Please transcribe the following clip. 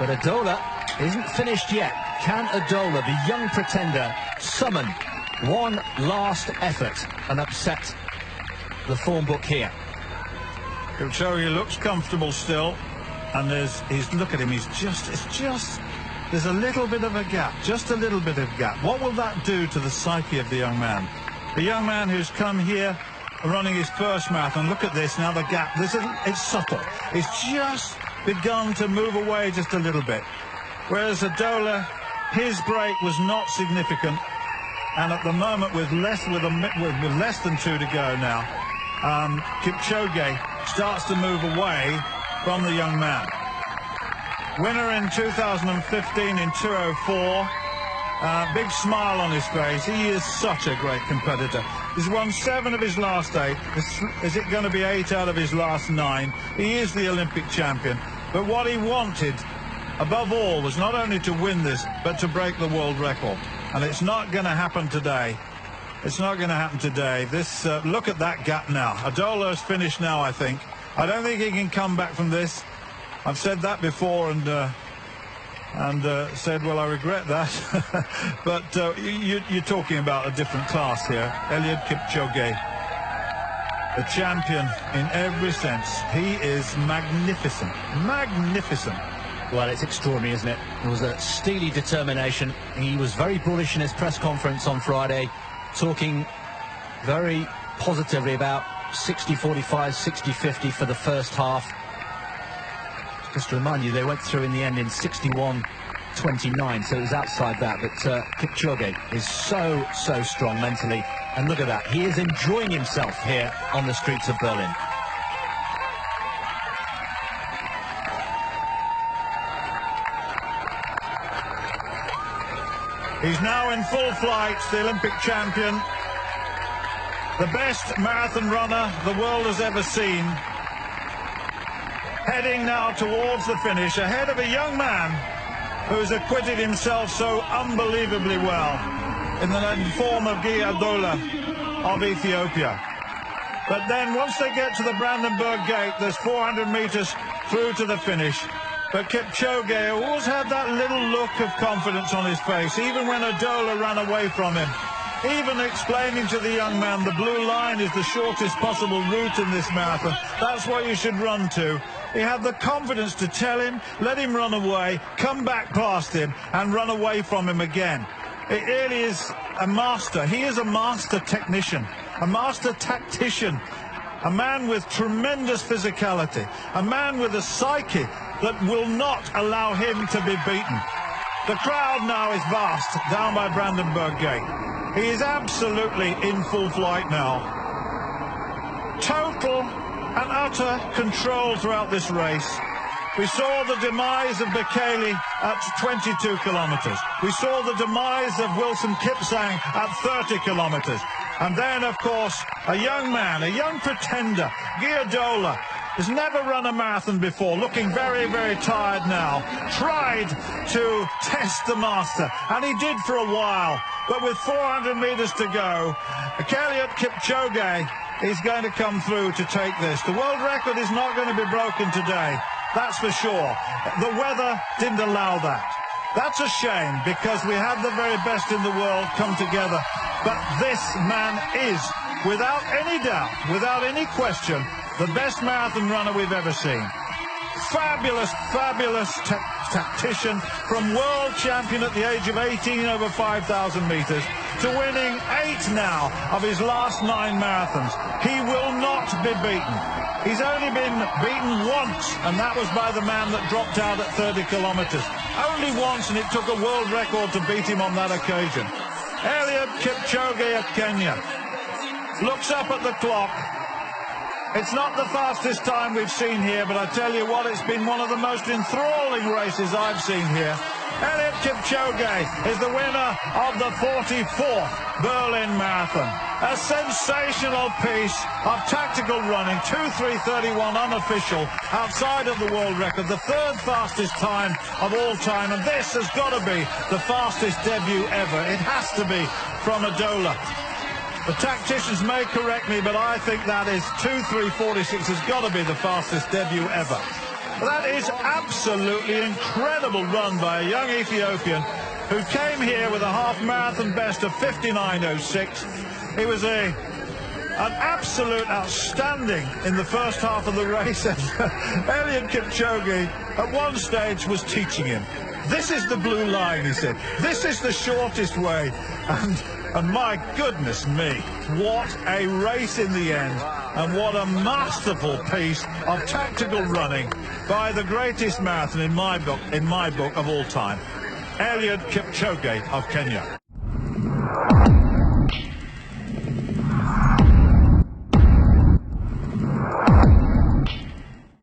But Adola isn't finished yet. Can Adola, the young pretender, summon one last effort and upset the form book here? Kipchoge looks comfortable still, and look at him, there's a little bit of a gap, just a little bit of gap. What will that do to the psyche of the young man? The young man who's come here running his first marathon, look at this, now the gap, it's subtle. It's just begun to move away just a little bit. Whereas Adola, his break was not significant, and at the moment with less than 2 to go now, Kipchoge starts to move away from the young man. Winner in 2015 in 2:04. Big smile on his face. He is such a great competitor. He's won 7 of his last 8. Is it going to be 8 out of his last 9? He is the Olympic champion. But what he wanted, above all, was not only to win this, but to break the world record. And it's not going to happen today. It's not going to happen today. Look at that gap now. Adola has finished now, I think. I don't think he can come back from this. I've said that before and said, well, I regret that. But you're talking about a different class here. Eliud Kipchoge, the champion in every sense. He is magnificent, magnificent. Well, it's extraordinary, isn't it? It was a steely determination. He was very bullish in his press conference on Friday, talking very positively about 60-45, 60-50 for the first half. Just to remind you, they went through in the end in 61-29, so it was outside that. But Kipchoge is so strong mentally. And look at that. He is enjoying himself here on the streets of Berlin. He's now in full flight, the Olympic champion. The best marathon runner the world has ever seen. Heading now towards the finish, ahead of a young man who's acquitted himself so unbelievably well in the form of Guye Adola of Ethiopia. But then once they get to the Brandenburg gate, there's 400 meters through to the finish. But Kipchoge always had that little look of confidence on his face, even when Adola ran away from him. Even explaining to the young man the blue line is the shortest possible route in this marathon. That's what you should run to. He had the confidence to tell him, let him run away, come back past him and run away from him again. It really is a master. He is a master technician, a master tactician, a man with tremendous physicality, a man with a psyche that will not allow him to be beaten. The crowd now is vast down by Brandenburg Gate. He is absolutely in full flight now. Total and utter control throughout this race. We saw the demise of Bekele at 22 kilometers. We saw the demise of Wilson Kipsang at 30 kilometers. And then, of course, a young man, a young pretender, Guye Adola, has never run a marathon before, looking very tired now, tried to test the master, and he did for a while. But with 400 meters to go, Eliud Kipchoge is going to come through to take this. The world record is not going to be broken today, that's for sure. The weather didn't allow that. That's a shame, because we had the very best in the world come together. But this man is, without any doubt, without any question, the best marathon runner we've ever seen. Fabulous tactician, from world champion at the age of 18 over 5,000 meters to winning 8 now of his last 9 marathons. He will not be beaten. He's only been beaten once, and that was by the man that dropped out at 30 kilometers. Only once, and it took a world record to beat him on that occasion. Eliud Kipchoge of Kenya looks up at the clock. It's not the fastest time we've seen here, but I tell you what, it's been one of the most enthralling races I've seen here. Eliud Kipchoge is the winner of the 44th Berlin Marathon. A sensational piece of tactical running, 2:3:31 unofficial, outside of the world record, the 3rd fastest time of all time, and this has got to be the fastest debut ever. It has to be from Adola. The tacticians may correct me, but I think that is 2:3:46 has got to be the fastest debut ever. That is absolutely incredible run by a young Ethiopian who came here with a half marathon best of 59.06. He was an absolute outstanding in the first half of the race. Eliud Kipchoge at one stage was teaching him. This is the blue line, he said. This is the shortest way. And my goodness me, what a race in the end. And what a masterful piece of tactical running by the greatest marathon in my book of all time, Eliud Kipchoge of Kenya.